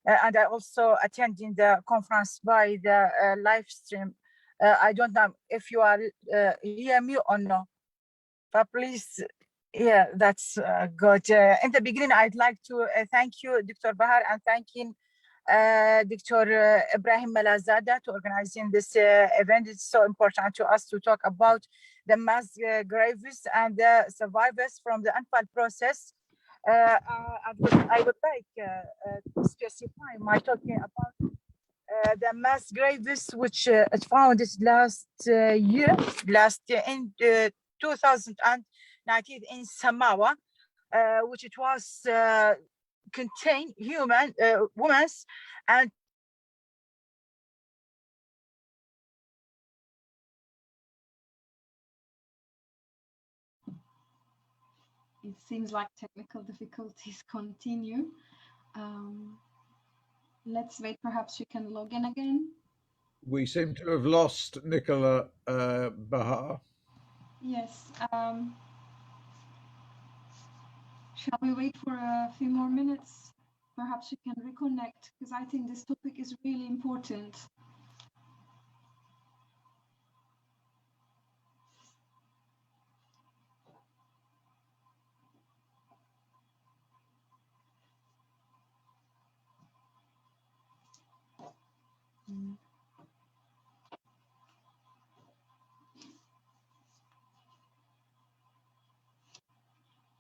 Speaker 5: and I also attending the conference by the live stream. I don't know if you are hear me or not, but please, yeah, that's good. In the beginning, I'd like to thank you, Dr. Bahar, and thanking Dr. Ibrahim Malazada to organizing this event. It's so important to us to talk about the mass graves and the survivors from the Anfal process. I would like to specify my talking about the mass graves which it found last year in 2019 in Samawa, which it was contain human women and
Speaker 2: it seems like technical difficulties continue. Let's wait, perhaps you can log in again.
Speaker 6: We seem to have lost Nicola Bahar.
Speaker 2: Yes. Shall we wait for a few more minutes? Perhaps we can reconnect, because I think this topic is really important.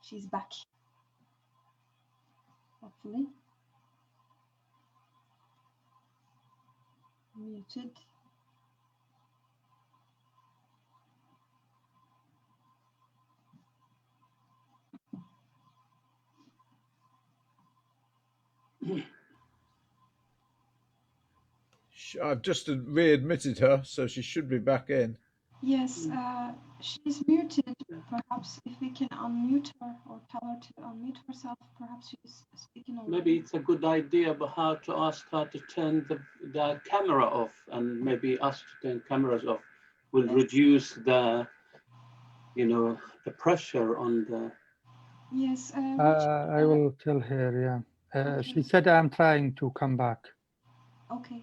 Speaker 2: She's back, hopefully. Muted.
Speaker 6: I've just readmitted her, so she should be back in.
Speaker 2: Yes, she's muted. Perhaps if we can unmute her or tell her to unmute herself, perhaps she's speaking already.
Speaker 7: Maybe it's a good idea, Bahar, to ask her to turn the camera off, and maybe us to turn cameras off will reduce the, you know, the pressure on the.
Speaker 2: Yes.
Speaker 3: I will tell her, yeah.
Speaker 2: Okay.
Speaker 3: She said I'm trying to come back.
Speaker 2: Okay.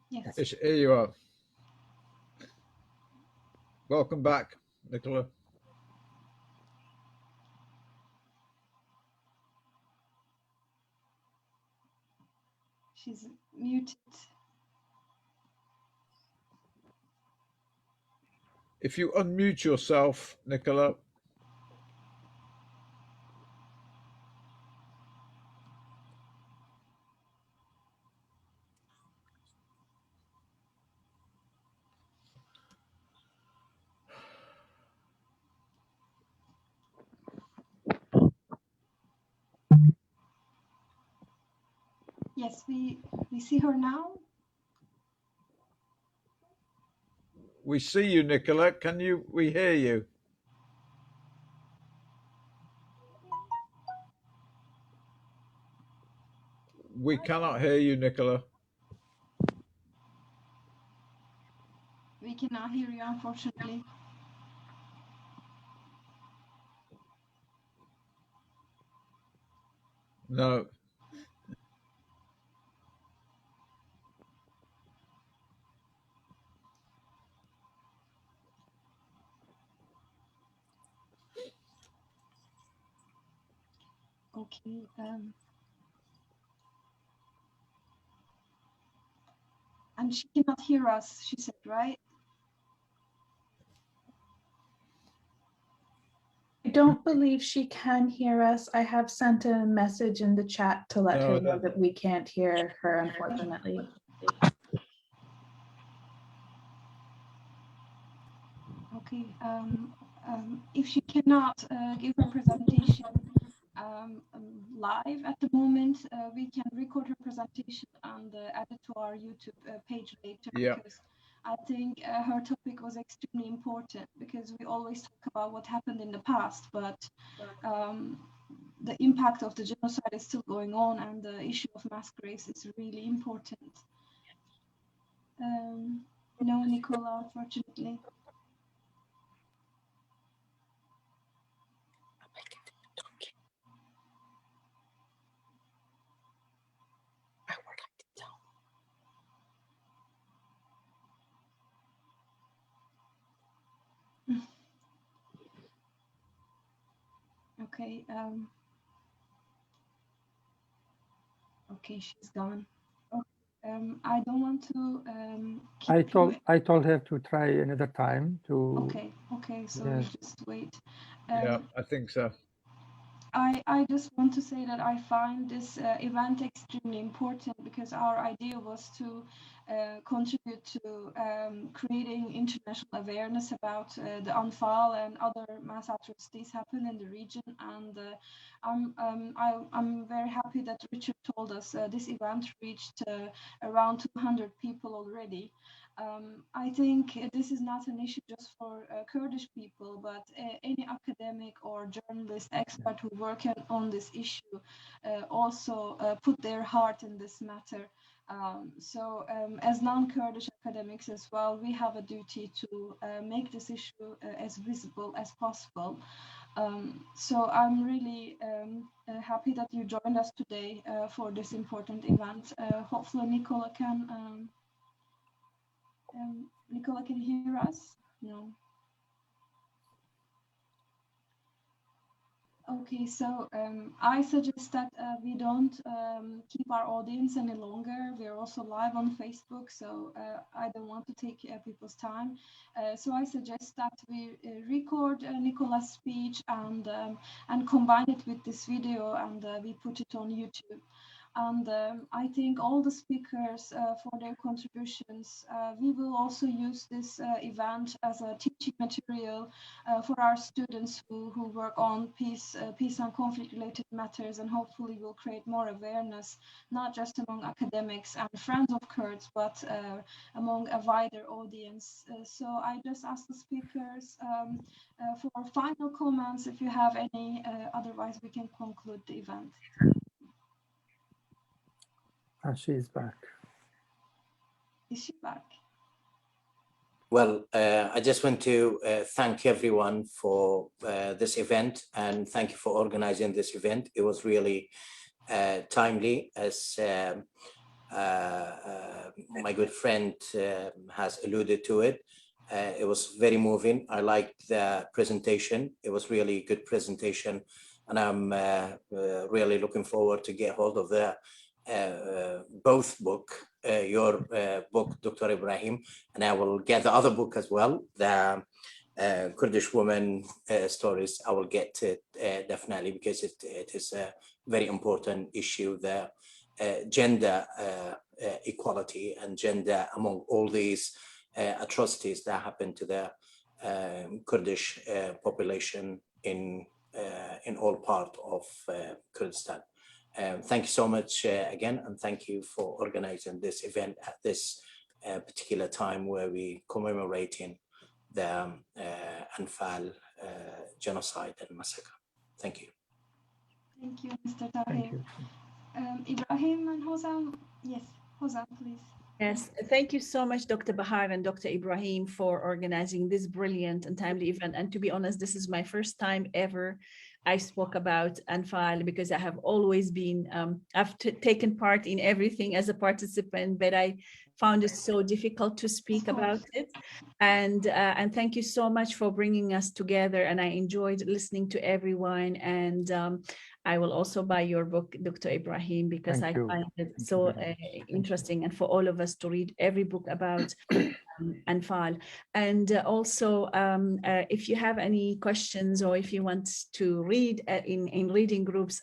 Speaker 2: Yes.
Speaker 6: Here you are. Welcome back, Nicola.
Speaker 2: She's muted.
Speaker 6: If you unmute yourself, Nicola.
Speaker 2: Yes, we see her now.
Speaker 6: We see you, Nicola. We hear you? We cannot hear you, Nicola.
Speaker 2: We cannot hear you, unfortunately.
Speaker 6: No.
Speaker 2: Okay. And she cannot hear us, she said, right?
Speaker 8: I don't believe she can hear us. I have sent a message in the chat to let her know that we can't hear her, unfortunately.
Speaker 2: Okay. If she cannot give her presentation live at the moment, we can record her presentation and add it to our YouTube page later.
Speaker 6: Yeah.
Speaker 2: Because I think her topic was extremely important, because we always talk about what happened in the past, but the impact of the genocide is still going on, and the issue of mass graves is really important. No, Nicola, unfortunately. Okay. Okay, she's gone. Okay, I don't want to.
Speaker 3: I told her to try another time to.
Speaker 2: Okay. So
Speaker 3: Yes.
Speaker 2: just wait.
Speaker 6: Yeah, I think so.
Speaker 2: I just want to say that I find this event extremely important because our idea was to contribute to creating international awareness about the Anfal and other mass atrocities happen in the region. And I'm very happy that Richard told us this event reached around 200 people already. I think this is not an issue just for Kurdish people, but any academic or journalist expert who work on this issue also put their heart in this matter. As non-Kurdish academics as well, we have a duty to make this issue as visible as possible. So I'm really happy that you joined us today for this important event. Hopefully Nicola can hear us? No. Okay, so I suggest that we don't keep our audience any longer. We're also live on Facebook, so I don't want to take people's time. So I suggest that we record Nicola's speech and combine it with this video, and we put it on YouTube. And I think all the speakers for their contributions. We will also use this event as a teaching material for our students who work on peace and conflict-related matters, and hopefully will create more awareness, not just among academics and friends of Kurds, but among a wider audience. So I just ask the speakers for final comments if you have any, otherwise we can conclude the event.
Speaker 3: She is back.
Speaker 2: Is she back?
Speaker 1: Well, I just want to thank everyone for this event, and thank you for organizing this event. It was really timely, as my good friend has alluded to it. It was very moving. I liked the presentation. It was really good presentation, and I'm really looking forward to get hold of the both book, your book, Dr. Ibrahim, and I will get the other book as well, the Kurdish women stories. I will get it definitely, because it is a very important issue, the gender equality and gender among all these atrocities that happen to the Kurdish population in all part of Kurdistan. Thank you so much again, and thank you for organizing this event at this particular time where we commemorating the Anfal genocide and massacre. Thank you.
Speaker 2: Thank you, Mr. Tahir. Ibrahim and Hozan, yes, Hozan, please.
Speaker 4: Yes, thank you so much, Dr. Bahar and Dr. Ibrahim, for organizing this brilliant and timely event. And to be honest, this is my first time ever I spoke about Anfal, because I have always been, I've taken part in everything as a participant, but I found it so difficult to speak about it. And thank you so much for bringing us together. And I enjoyed listening to everyone. And I will also buy your book, Dr. Ibrahim, because I find it so interesting, and for all of us to read every book about Anfal. And also, if you have any questions, or if you want to read in reading groups,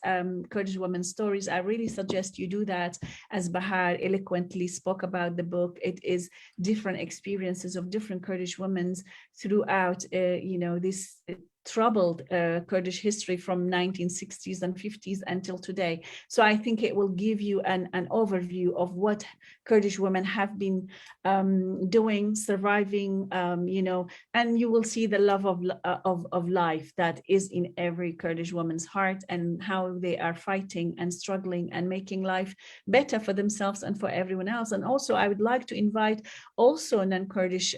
Speaker 4: Kurdish women's stories, I really suggest you do that. As Bahar eloquently spoke about the book, it is different experiences of different Kurdish women throughout, this troubled Kurdish history from 1960s and 50s until today. So I think it will give you an overview of what Kurdish women have been doing, surviving, and you will see the love of life that is in every Kurdish woman's heart, and how they are fighting and struggling and making life better for themselves and for everyone else. And also, I would like to invite also non-Kurdish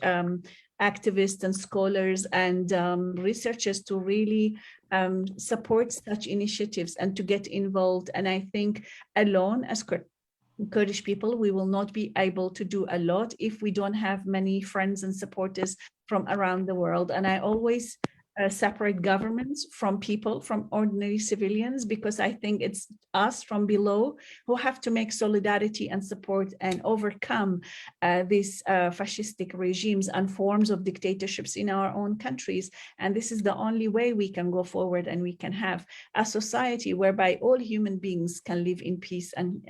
Speaker 4: activists and scholars and researchers to really support such initiatives and to get involved. And I think alone, as Kurdish people, we will not be able to do a lot if we don't have many friends and supporters from around the world. And I always separate governments from people, from ordinary civilians, because I think it's us from below who have to make solidarity and support and overcome these fascistic regimes and forms of dictatorships in our own countries. And this is the only way we can go forward, and we can have a society whereby all human beings can live in peace and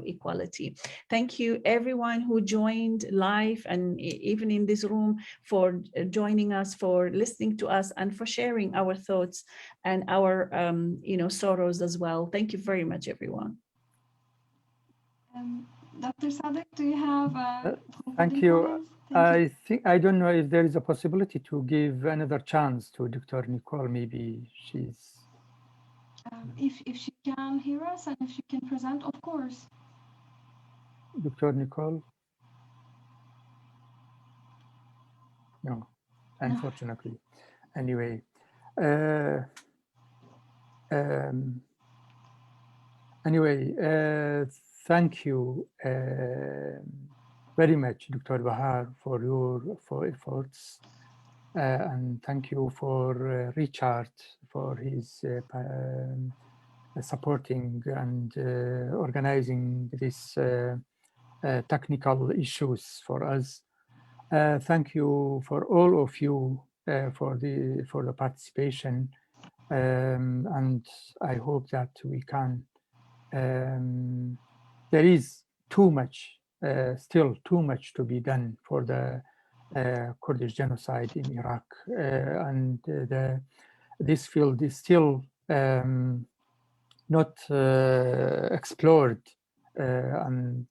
Speaker 4: equality. Thank you everyone who joined live and even in this room for joining us, for listening to us, and for sharing our thoughts and our sorrows as well. Thank you very much, everyone.
Speaker 2: Dr. Sadek, do you have
Speaker 3: thank you. I don't know if there is a possibility to give another chance to Dr. Nicole. Maybe she's
Speaker 2: if she can hear us and if she can present, of course.
Speaker 3: Dr. Nicole? No, unfortunately. Anyway, thank you very much, Dr. Bahar, for your efforts, and thank you for Richard for his supporting and organizing these technical issues for us. Thank you for all of you for the participation, and I hope that we can. There is still too much to be done for the Kurdish genocide in Iraq, and this field is still not explored, and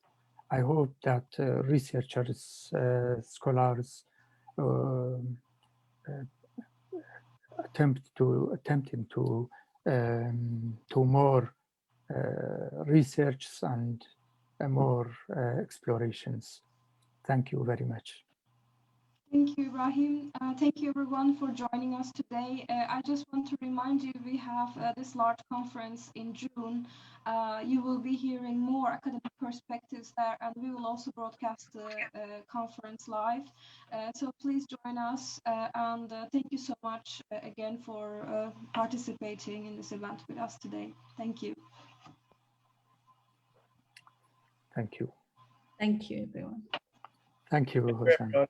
Speaker 3: I hope that researchers, scholars, attempting to more research and more explorations. Thank you very much.
Speaker 2: Thank you, Ibrahim. Thank you, everyone, for joining us today. I just want to remind you, we have this large conference in June. You will be hearing more academic perspectives there, and we will also broadcast the conference live. So please join us, and thank you so much again for participating in this event with us today. Thank you.
Speaker 3: Thank you.
Speaker 4: Thank you, everyone.
Speaker 3: Thank you, Hozan.